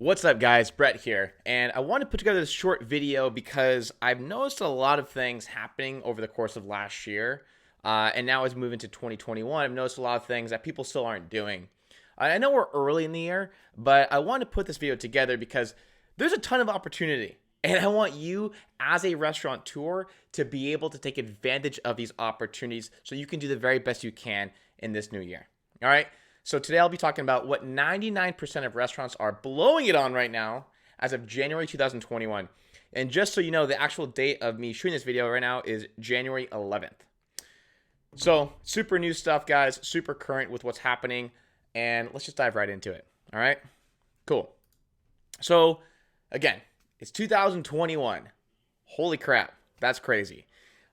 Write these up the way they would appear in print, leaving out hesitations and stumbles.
What's up, guys? Brett here, and I want to put together this short video because I've noticed a lot of things happening over the course of last year, and now as we move into 2021, I've noticed a lot of things that people still aren't doing. I know we're early in the year, but I want to put this video together because there's a ton of opportunity, and I want you as a restaurateur to be able to take advantage of these opportunities so you can do the very best you can in this new year. All right? So today I'll be talking about what 99% of restaurants are blowing it on right now as of January 2021. And just so you know, the actual date of me shooting this video right now is January 11th. So super new stuff, guys, super current with what's happening. And let's just dive right into it. All right, cool. So again, it's 2021. Holy crap, that's crazy.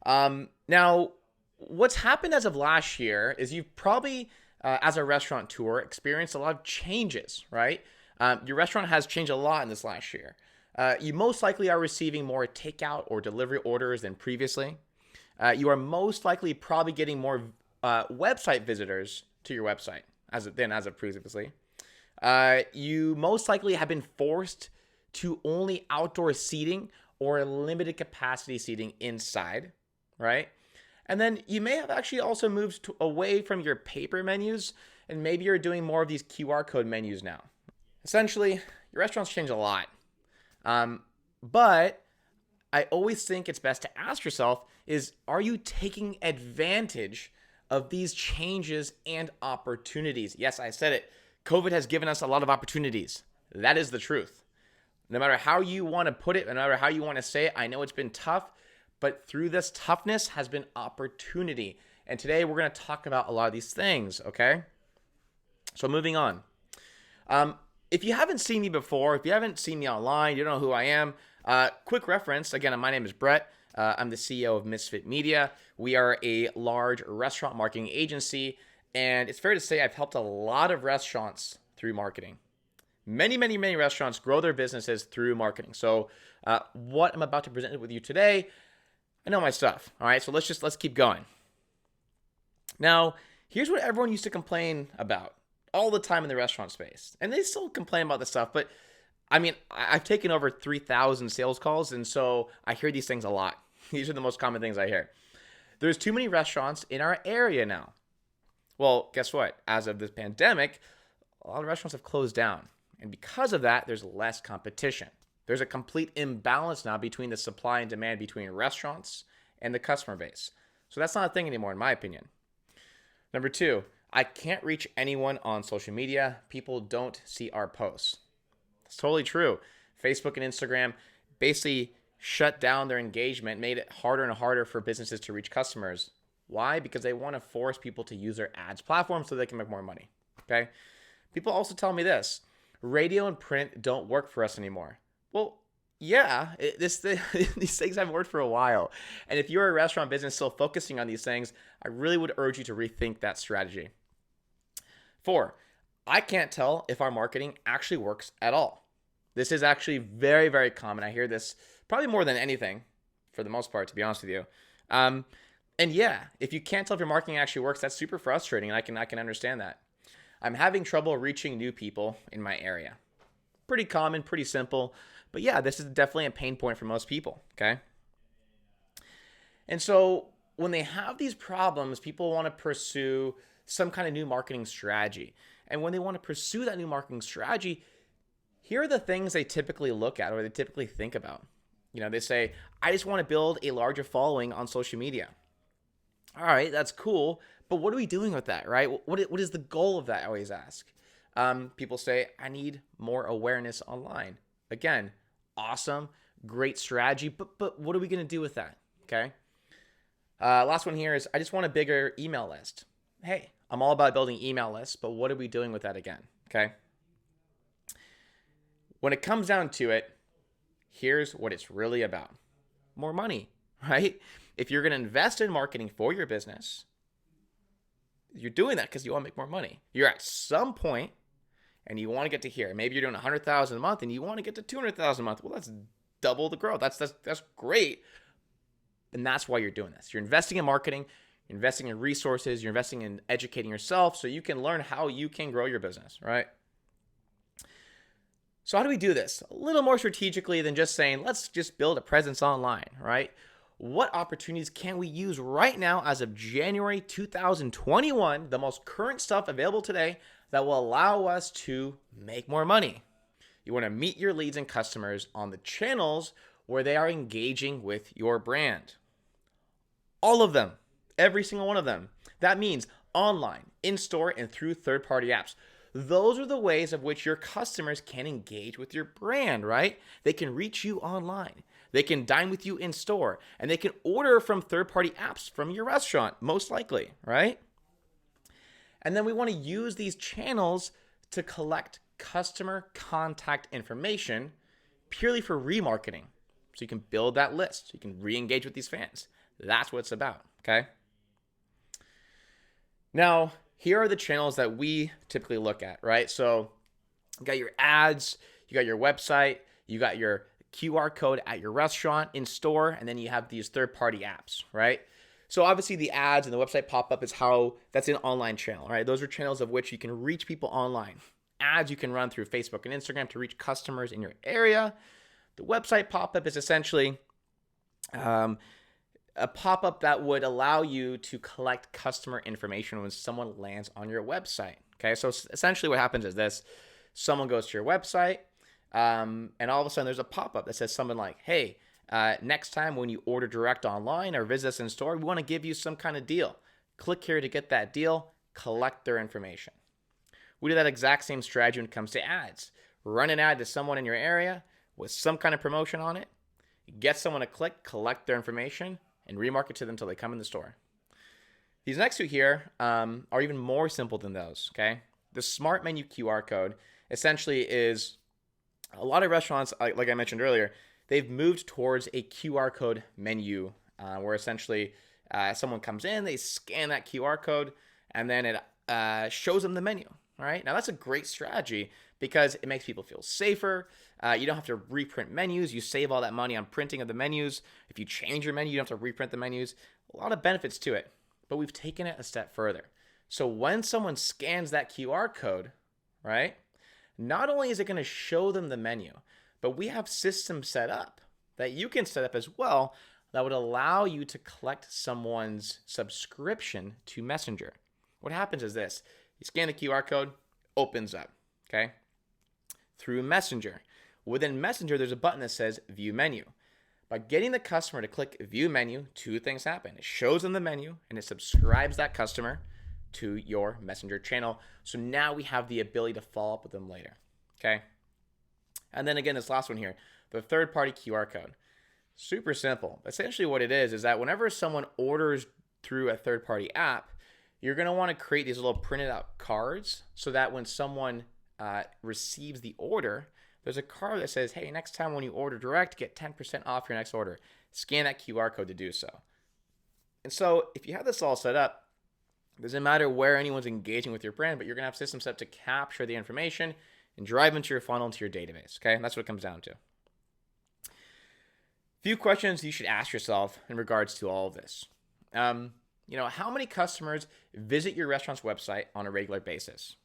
Now, what's happened as of last year is you've probably as a restaurateur, experienced a lot of changes, right? Your restaurant has changed a lot in this last year. You most likely are receiving more takeout or delivery orders than previously. You are most likely probably getting more website visitors to your website as of previously. You most likely have been forced to only outdoor seating or limited capacity seating inside, right? And then you may have actually also moved away from your paper menus, and maybe you're doing more of these QR code menus now. Essentially, your restaurant's changed a lot. But I always think it's best to ask yourself is, are you taking advantage of these changes and opportunities? Yes, I said it. COVID has given us a lot of opportunities. That is the truth. No matter how you want to put it, no matter how you want to say it, I know it's been tough. But through this toughness has been opportunity. And today we're going to talk about a lot of these things, okay? So moving on. If you haven't seen me before, if you haven't seen me online, you don't know who I am, quick reference. Again, my name is Brett. I'm the CEO of Misfit Media. We are a large restaurant marketing agency. And it's fair to say I've helped a lot of restaurants through marketing. Many restaurants grow their businesses through marketing. So what I'm about to present with you today, I know my stuff. All right, so let's keep going. Now, here's what everyone used to complain about all the time in the restaurant space. And they still complain about this stuff, but I mean, I've taken over 3,000 sales calls, and so I hear these things a lot. These are the most common things I hear. There's too many restaurants in our area now. Well, guess what? As of this pandemic, a lot of restaurants have closed down. And because of that, there's less competition. There's a complete imbalance now between the supply and demand between restaurants and the customer base. So that's not a thing anymore, in my opinion. Number two, I can't reach anyone on social media. People don't see our posts. That's totally true. Facebook and Instagram basically shut down their engagement, made it harder and harder for businesses to reach customers. Why? Because they want to force people to use their ads platform so they can make more money. Okay? People also tell me this. Radio and print don't work for us anymore. Well, yeah, these things haven't worked for a while. And if you're a restaurant business still focusing on these things, I really would urge you to rethink that strategy. 4, I can't tell if our marketing actually works at all. This is actually very common. I hear this probably more than anything, for the most part, to be honest with you. And yeah, if you can't tell if your marketing actually works, that's super frustrating, and I can understand that. I'm having trouble reaching new people in my area. Pretty common, pretty simple. But yeah, this is definitely a pain point for most people, okay? And so when they have these problems, people want to pursue some kind of new marketing strategy. And when they want to pursue that new marketing strategy, here are the things they typically look at or they typically think about. You know, they say, I just want to build a larger following on social media. All right, that's cool. But what are we doing with that, right? What is the goal of that, I always ask. People say, I need more awareness online. Again, awesome, great strategy, but what are we going to do with that, okay? Last one here is, I just want a bigger email list. Hey, I'm all about building email lists, but what are we doing with that again, okay? When it comes down to it, here's what it's really about. More money, right? If you're going to invest in marketing for your business, you're doing that because you want to make more money. You're at some point and you want to get to here. Maybe you're doing 100,000 a month and you want to get to 200,000 a month. Well, that's double the growth. That's great. And that's why you're doing this. You're investing in marketing, you're investing in resources, you're investing in educating yourself so you can learn how you can grow your business, right? So how do we do this? A little more strategically than just saying, let's just build a presence online, right? What opportunities can we use right now as of January 2021, the most current stuff available today that will allow us to make more money? You want to meet your leads and customers on the channels where they are engaging with your brand. All of them, every single one of them. That means online, in-store, and through third-party apps. Those are the ways of which your customers can engage with your brand, right? They can reach you online. They can dine with you in store, and they can order from third-party apps from your restaurant, most likely, right? And then we want to use these channels to collect customer contact information purely for remarketing. So you can build that list. You can re-engage with these fans. That's what it's about, okay? Now, here are the channels that we typically look at, right? So you got your ads, you got your website, you got your QR code at your restaurant in store, and then you have these third-party apps, right? So obviously the ads and the website pop-up is that's an online channel, right? Those are channels of which you can reach people online. Ads you can run through Facebook and Instagram to reach customers in your area. The website pop-up is essentially a pop-up that would allow you to collect customer information when someone lands on your website. Okay, so essentially what happens is this. Someone goes to your website, and all of a sudden there's a pop-up that says something like, hey, next time when you order direct online or visit us in store, we want to give you some kind of deal. Click here to get that deal, collect their information. We do that exact same strategy when it comes to ads. Run an ad to someone in your area with some kind of promotion on it, get someone to click, collect their information, and remarket to them until they come in the store. These next two here are even more simple than those, okay? The Smart Menu QR code essentially is a lot of restaurants, like I mentioned earlier, they've moved towards a QR code menu where essentially someone comes in, they scan that QR code, and then it shows them the menu, all right? Now, that's a great strategy because it makes people feel safer. You don't have to reprint menus. You save all that money on printing of the menus. If you change your menu, you don't have to reprint the menus. A lot of benefits to it, but we've taken it a step further. So when someone scans that QR code, right, not only is it going to show them the menu, but we have systems set up that you can set up as well that would allow you to collect someone's subscription to Messenger. What happens is this. You scan the QR code, opens up, okay? Through Messenger. Within Messenger, there's a button that says View Menu. By getting the customer to click View Menu, two things happen. It shows them the menu, and it subscribes that customer to your Messenger channel. So now we have the ability to follow up with them later, okay? And then again, this last one here, the third-party QR code. Super simple. Essentially what it is that whenever someone orders through a third-party app, you're going to want to create these little printed out cards so that when someone receives the order, there's a card that says, hey, next time when you order direct, get 10% off your next order. Scan that QR code to do so. And so if you have this all set up, it doesn't matter where anyone's engaging with your brand, but you're going to have systems set up to capture the information and drive into your funnel, into your database. Okay, and that's what it comes down to. Few questions you should ask yourself in regards to all of this. How many customers visit your restaurant's website on a regular basis?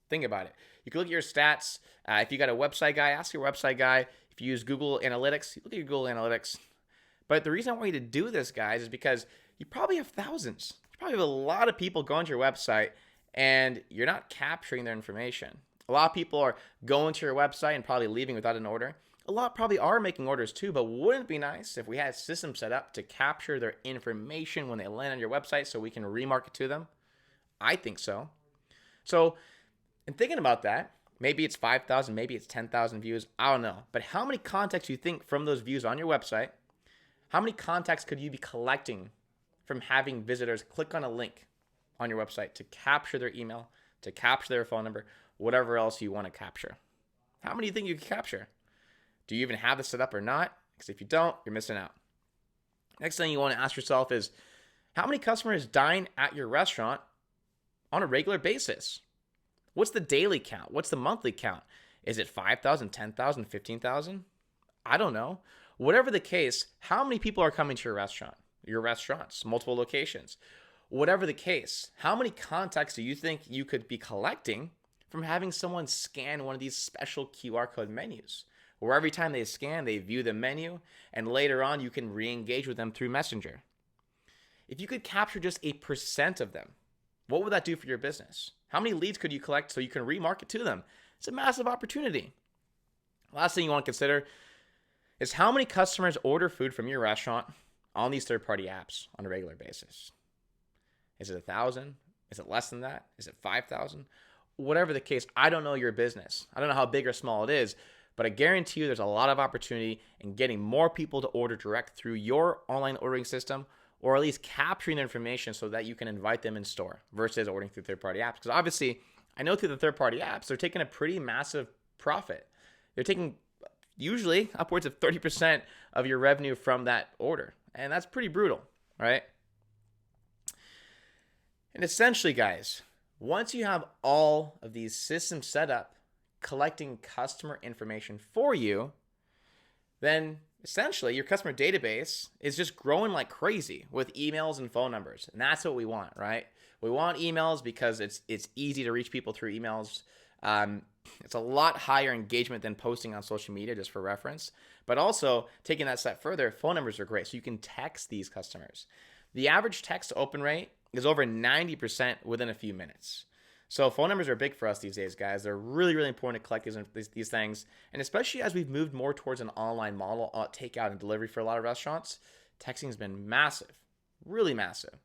Think about it. You can look at your stats. If you got a website guy, ask your website guy. If you use Google Analytics, look at your Google Analytics. But the reason I want you to do this, guys, is because you probably have thousands. You probably have a lot of people going to your website, and you're not capturing their information. A lot of people are going to your website and probably leaving without an order. A lot probably are making orders too, but wouldn't it be nice if we had a system set up to capture their information when they land on your website so we can remarket to them? I think so. So, in thinking about that, maybe it's 5,000, maybe it's 10,000 views, I don't know. But how many contacts do you think from those views on your website, how many contacts could you be collecting from having visitors click on a link on your website to capture their email, to capture their phone number, whatever else you want to capture? How many do you think you can capture? Do you even have this set up or not? Because if you don't, you're missing out. Next thing you want to ask yourself is, how many customers dine at your restaurant on a regular basis? What's the daily count? What's the monthly count? Is it 5,000, 10,000, 15,000? I don't know. Whatever the case, how many people are coming to your restaurant? Your restaurants, multiple locations. Whatever the case, how many contacts do you think you could be collecting from having someone scan one of these special QR code menus, where every time they scan, they view the menu, and later on you can re-engage with them through Messenger. If you could capture just 1% of them, what would that do for your business? How many leads could you collect so you can remarket to them? It's a massive opportunity. Last thing you want to consider is how many customers order food from your restaurant on these third-party apps on a regular basis. Is it 1,000? Is it less than that? Is it 5,000? Whatever the case, I don't know your business. I don't know how big or small it is, but I guarantee you there's a lot of opportunity in getting more people to order direct through your online ordering system, or at least capturing the information so that you can invite them in store versus ordering through third-party apps. Because obviously, I know through the third-party apps, they're taking a pretty massive profit. They're taking usually upwards of 30% of your revenue from that order. And that's pretty brutal, right? And essentially, guys, once you have all of these systems set up, collecting customer information for you, then essentially your customer database is just growing like crazy with emails and phone numbers. And that's what we want, right? We want emails because it's easy to reach people through emails. It's a lot higher engagement than posting on social media, just for reference. But also, taking that step further, phone numbers are great. So you can text these customers. The average text to open rate is over 90% within a few minutes. So phone numbers are big for us these days, guys. They're really, really important to collect these things. And especially as we've moved more towards an online model, takeout and delivery for a lot of restaurants, texting has been massive, really massive.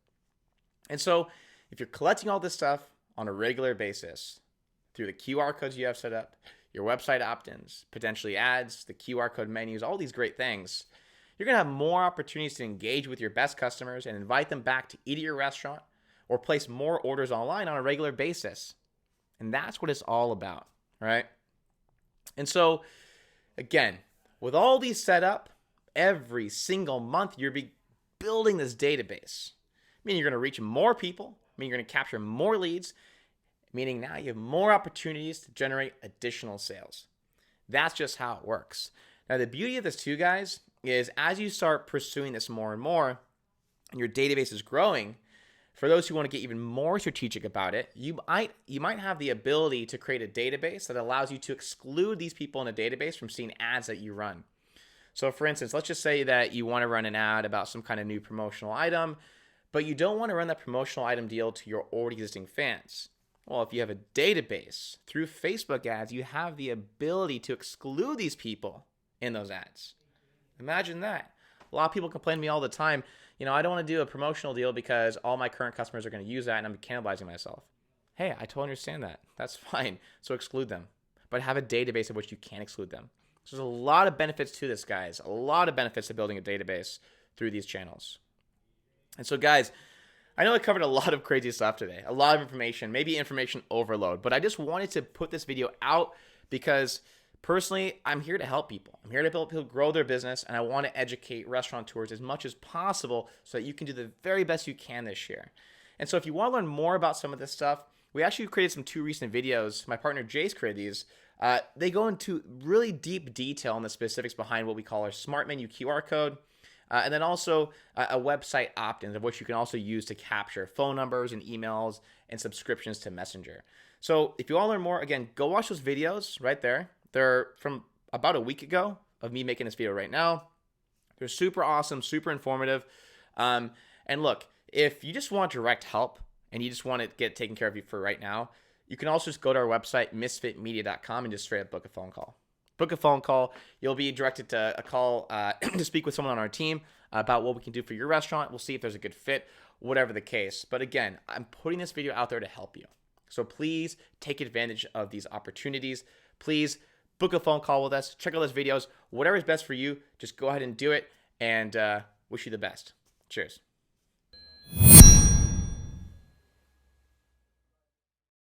And so if you're collecting all this stuff on a regular basis through the QR codes you have set up, your website opt-ins, potentially ads, the QR code menus, all these great things, you're going to have more opportunities to engage with your best customers and invite them back to eat at your restaurant or place more orders online on a regular basis. And that's what it's all about, right? And so, again, with all these set up, every single month you're building this database. Meaning you're going to reach more people, meaning you're going to capture more leads, meaning now you have more opportunities to generate additional sales. That's just how it works. Now, the beauty of this too, guys, is as you start pursuing this more and more, and your database is growing, for those who want to get even more strategic about it, you might have the ability to create a database that allows you to exclude these people in a database from seeing ads that you run. So for instance, let's just say that you want to run an ad about some kind of new promotional item, but you don't want to run that promotional item deal to your already existing fans. Well, if you have a database through Facebook ads, you have the ability to exclude these people in those ads. Imagine that. A lot of people complain to me all the time, I don't want to do a promotional deal because all my current customers are going to use that and I'm cannibalizing myself. Hey, I totally understand that. That's fine. So exclude them. But have a database of which you can exclude them. So there's a lot of benefits to this, guys. A lot of benefits to building a database through these channels. And so, guys, I know I covered a lot of crazy stuff today. A lot of information, maybe information overload. But I just wanted to put this video out because personally, I'm here to help people. I'm here to help people grow their business, and I want to educate restaurateurs as much as possible so that you can do the very best you can this year. And so if you want to learn more about some of this stuff, we actually created two recent videos. My partner Jace created these. They go into really deep detail on the specifics behind what we call our Smart Menu QR code, and then also a website opt-in, of which you can also use to capture phone numbers and emails and subscriptions to Messenger. So if you want to learn more, again, go watch those videos right there. They're from about a week ago of me making this video right now. They're super awesome, super informative. And look, if you just want direct help and you just want to get taken care of you for right now, you can also just go to our website, misfitmedia.com, and just straight up book a phone call. Book a phone call. You'll be directed to a call to speak with someone on our team about what we can do for your restaurant. We'll see if there's a good fit, whatever the case. But again, I'm putting this video out there to help you. So please take advantage of these opportunities. Please book a phone call with us. Check out those videos. Whatever is best for you, just go ahead and do it. And wish you the best. Cheers.